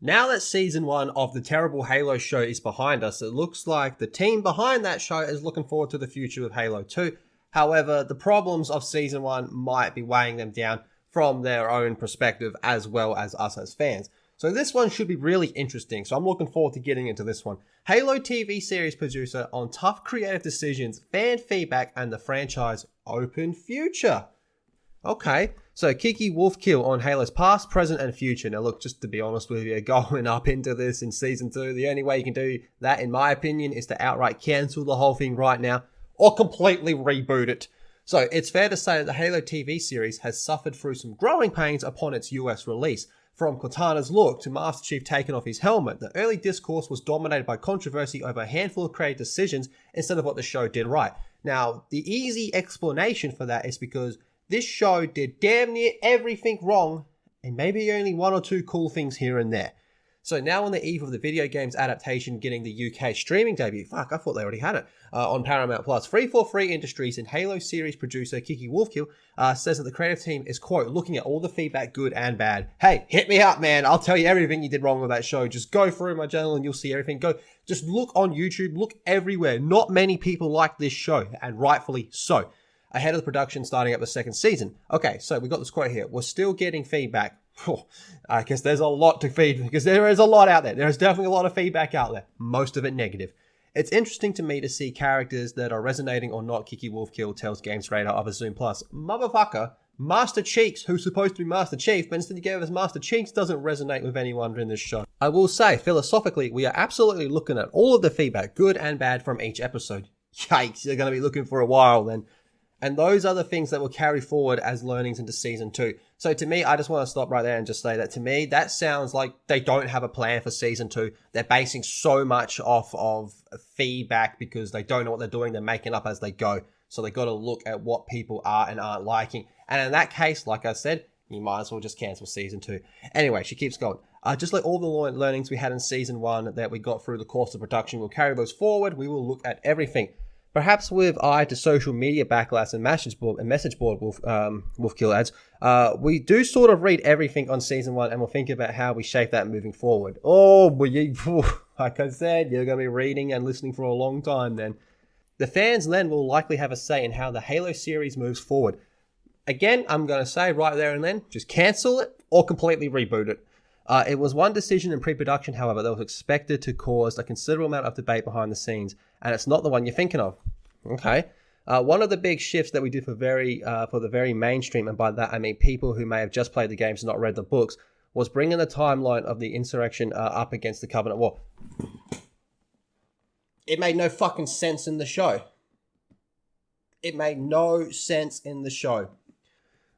Now that season 1 of the terrible Halo show is behind us, it looks like the team behind that show is looking forward to the future of Halo 2. However, the problems of season 1 might be weighing them down from their own perspective as well as us as fans. So this one should be really interesting, so I'm looking forward to getting into this one. Halo TV series producer on tough creative decisions, fan feedback, and the franchise open future. Okay, so Kiki Wolfkill on Halo's past, present, and future. Now look, just to be honest with you, going up into this in Season 2, the only way you can do that, in my opinion, is to outright cancel the whole thing right now, or completely reboot it. So it's fair to say that the Halo TV series has suffered through some growing pains upon its US release. From Cortana's look to Master Chief taking off his helmet, the early discourse was dominated by controversy over a handful of creative decisions instead of what the show did right. Now, the easy explanation for that is because this show did damn near everything wrong, and maybe only one or two cool things here and there. So now on the eve of the video games adaptation getting the UK streaming debut, I thought they already had it, on Paramount Plus, 343 Industries and Halo series producer Kiki Wolfkill says that the creative team is, quote, looking at all the feedback, good and bad. Hey, hit me up, man. I'll tell you everything you did wrong with that show. Just go through my channel and you'll see everything. Just look on YouTube, look everywhere. Not many people like this show, and rightfully so. Ahead of the production starting up the second season. Okay, so we got this quote here. We're still getting feedback. I guess there's a lot to feed, because there is a lot out there. There is definitely a lot of feedback out there. Most of it negative. It's interesting to me to see characters that are resonating or not. Kiki Wolfkill tells Games Radar of a Zoom Plus. Motherfucker, Master Cheeks, who's supposed to be Master Chief, but instead you gave us Master Cheeks, doesn't resonate with anyone in this show. I will say, philosophically, we are absolutely looking at all of the feedback, good and bad, from each episode. Yikes, you're going to be looking for a while then. And those are the things that will carry forward as learnings into Season 2. So to me, I just want to stop right there and just say that to me, that sounds like they don't have a plan for Season 2. They're basing so much off of feedback because they don't know what they're doing. They're making up as they go. So they got to look at what people are and aren't liking. And in that case, like I said, you might as well just cancel Season 2. Anyway, she keeps going. Just like all the learnings we had in Season 1 that we got through the course of production, we'll carry those forward. We will look at everything. Perhaps with eye to social media backlash and message board Wolfkill adds, we do sort of read everything on Season 1 and we'll think about how we shape that moving forward. Oh, like I said, you're going to be reading and listening for a long time then. The fans then will likely have a say in how the Halo series moves forward. Again, I'm going to say right there and then, just cancel it or completely reboot it. It was one decision in pre-production, however, that was expected to cause a considerable amount of debate behind the scenes, and it's not the one you're thinking of. Okay. One of the big shifts that we did for the very mainstream, and by that I mean people who may have just played the games and not read the books, was bringing the timeline of the insurrection up against the Covenant War. It made no fucking sense in the show. It made no sense in the show.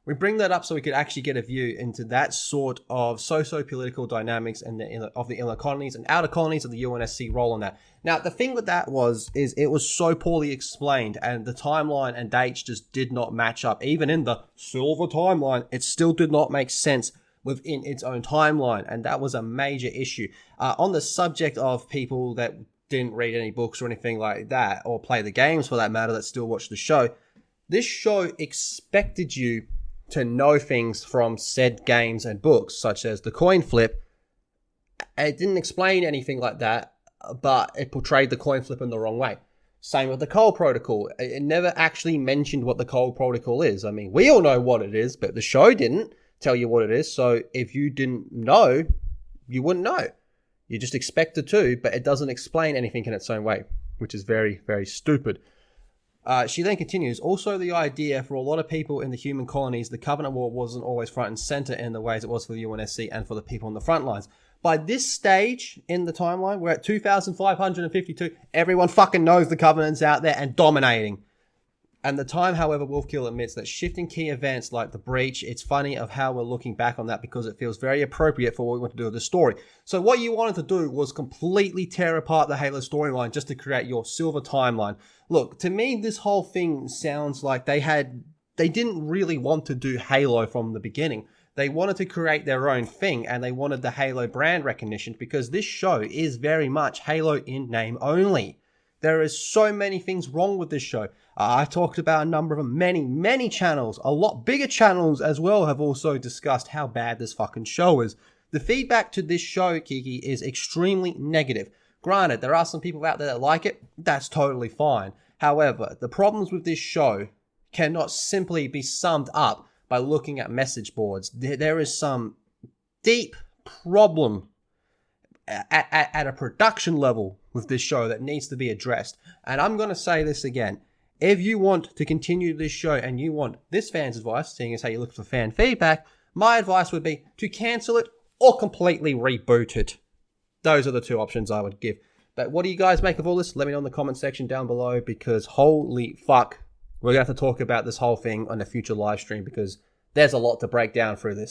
We bring that up so we could actually get a view into that sort of socio-political dynamics and of the inner colonies and outer colonies of the UNSC role in that. Now, the thing with that is it was so poorly explained, and the timeline and dates just did not match up. Even in the silver timeline, it still did not make sense within its own timeline, and that was a major issue. On the subject of people that didn't read any books or anything like that, or play the games for that matter, that still watch the show, this show expected you to know things from said games and books, such as the coin flip. It didn't explain anything like that, but it portrayed the coin flip in the wrong way. Same with the Cole Protocol. It never actually mentioned what the Cole Protocol is. I mean, we all know what it is, but the show didn't tell you what it is. So if you didn't know, you wouldn't know. You just expected to, but it doesn't explain anything in its own way, which is very, very stupid. She then continues, also the idea for a lot of people in the human colonies, the Covenant War wasn't always front and center in the ways it was for the UNSC and for the people on the front lines. By this stage in the timeline, we're at 2,552. Everyone fucking knows the Covenant's out there and dominating. And the time, however, Wolfkill admits that shifting key events like the breach, it's funny of how we're looking back on that because it feels very appropriate for what we want to do with the story. So what you wanted to do was completely tear apart the Halo storyline just to create your silver timeline. Look, to me, this whole thing sounds like they didn't really want to do Halo from the beginning. They wanted to create their own thing, and they wanted the Halo brand recognition because this show is very much Halo in name only. There is so many things wrong with this show. I talked about a number of them. Many channels, a lot bigger channels as well, have also discussed how bad this fucking show is. The feedback to this show, Kiki, is extremely negative. Granted, there are some people out there that like it. That's totally fine. However, the problems with this show cannot simply be summed up by looking at message boards. There is some deep problem at a production level with this show that needs to be addressed. And I'm going to say this again. If you want to continue this show and you want this fan's advice, seeing as how you look for fan feedback, my advice would be to cancel it or completely reboot it. Those are the two options I would give. But what do you guys make of all this? Let me know in the comment section down below, because holy fuck, we're going to have to talk about this whole thing on a future live stream because there's a lot to break down through this.